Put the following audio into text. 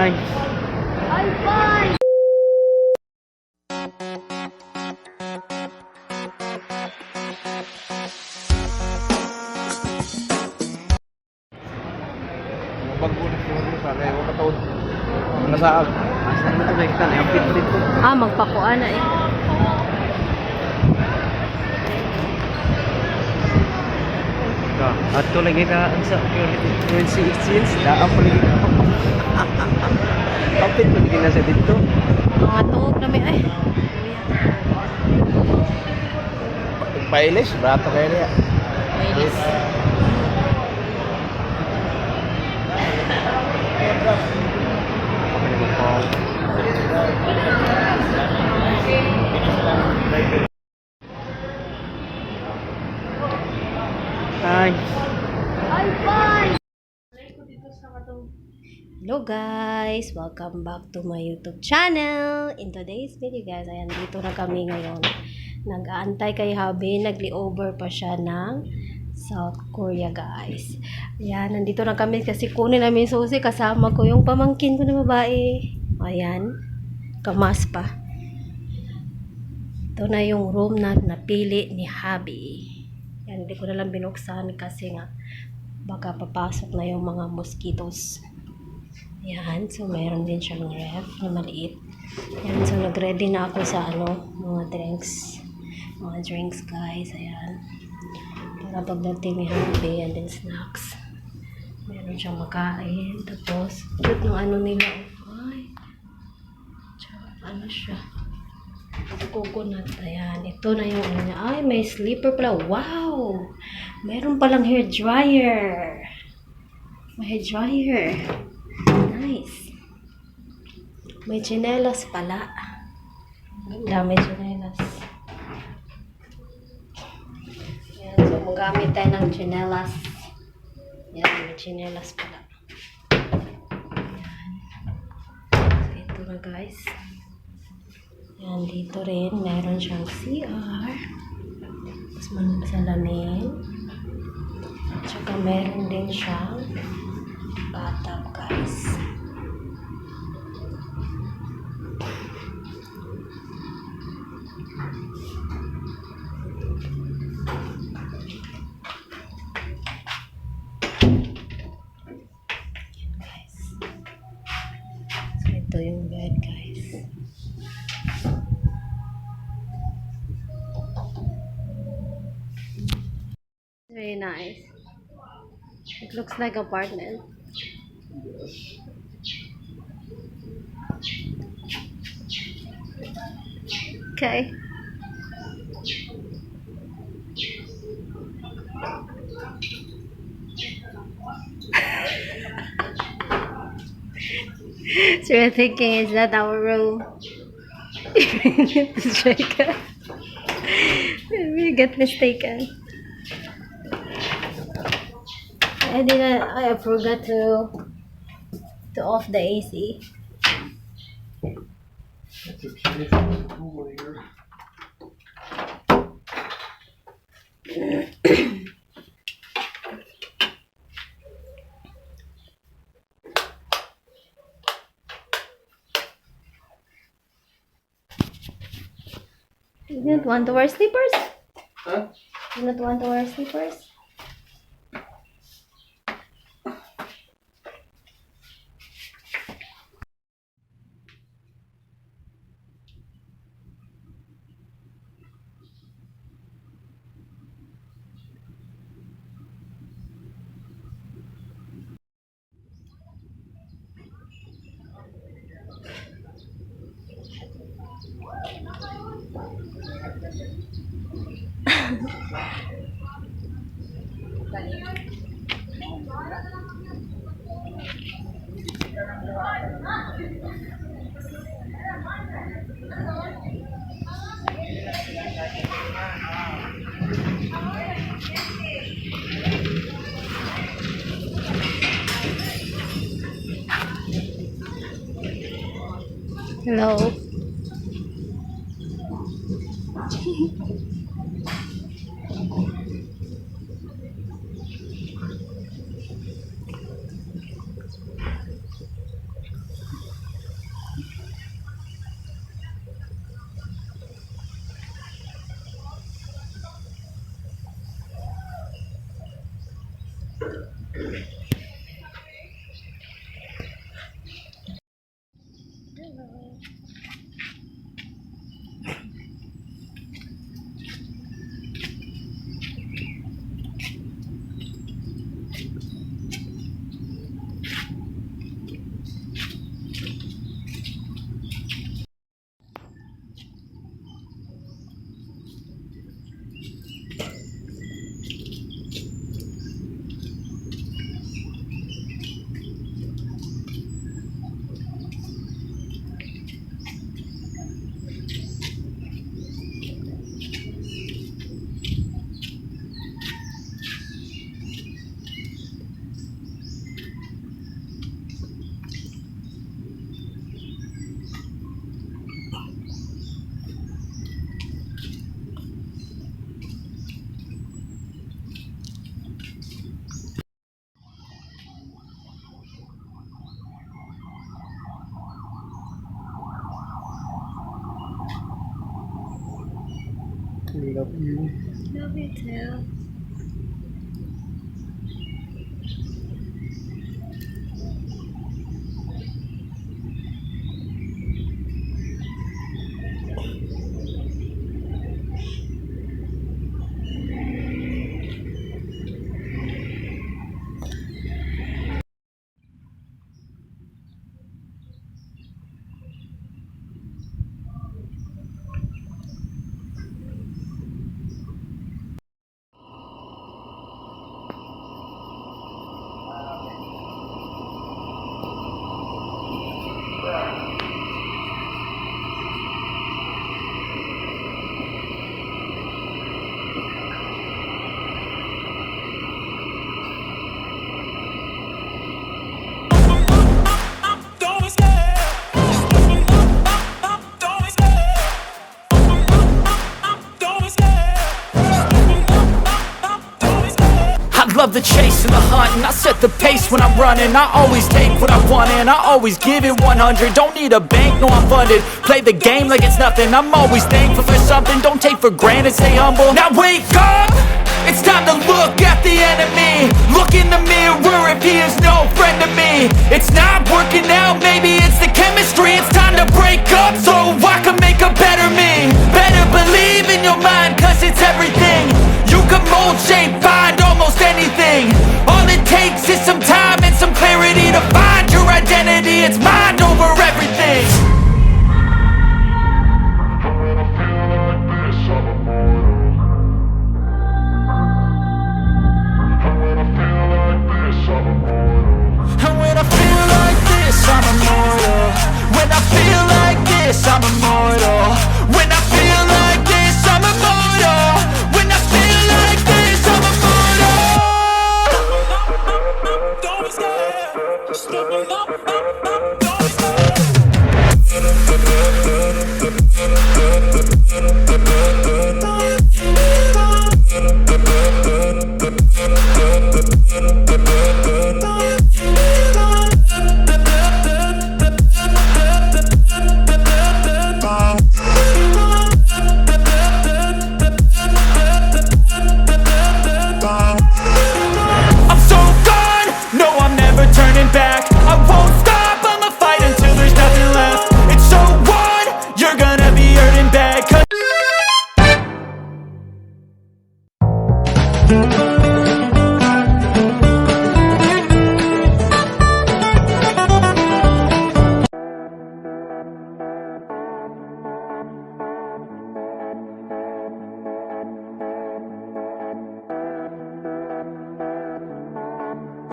Hi. Ay, bye! Pagbunas mo sa kaya wala taon. Nasaag. Asa mo to kay kan? Ang pit dito. Magpakuan na eh. At to lagi ka ang sa currency exchange. Daan pa lagi. Ang pit pa lagi na sa dito. Mga tungog na may ay. Pailis, bata kayo niya. Ladies. Kami naman po. Hi. Ay, bye! Hello guys! Welcome back to my YouTube channel. In today's video guys, ayan, dito na kami ngayon. Nag-aantay kay Habi. Nagli-over pa siya ng South Korea guys. Ayan, nandito na kami kasi kunin namin susi. Kasama ko yung pamangkin ko na babae. Ayan, kamas pa. Ito na yung room na napili ni Habi. Yan, hindi ko na lang binuksan kasi nga baka papasok na yung mga mosquitoes. Yan, so mayroon din siyang ref na maliit. Yan, so nag-ready na ako sa mga drinks. Mga drinks guys, ayan. Para pagdating ni Happy and then snacks. Meron siyang makain. Tapos, cute yung nila. Ay, tsaka siya. Coconut, ayan. Ito na yung niya. Ay, may slipper pala. Wow! Meron palang hair dryer. May hair dryer. Nice. May tsinelas pala. Ganda, may tsinelas. Ayan, so magamit tayo ng tsinelas. Ayan, may tsinelas pala. Ayan. So, ito na guys. Yan, dito rin, meron siyang CR. Tapos salamin. At saka meron din siyang bathtub, guys. Yan, guys. So, ito yung bed, guys. Very nice. It looks like apartment. Okay. So you're thinking, is that our room? We get mistaken. I forgot to off the AC. That's okay. It's cool here. You don't want to wear slippers? Huh? You don't want to wear slippers? Hello. Love you. Love you too. I love the chase and the hunt, and I set the pace when I'm running. I always take what I want and I always give it 100. Don't need a bank, no I'm funded. Play the game like it's nothing. I'm always thankful for something. Don't take for granted, stay humble. Now wake up! It's time to look at the enemy. Look in the mirror if he is no friend to me. It's not working out, maybe it's the chemistry. It's time to break up so I can make a better me. Better believe in your mind, cause it's everything. You can mold, shape, find almost anything. All it takes is some time and some clarity to find your identity. It's mind over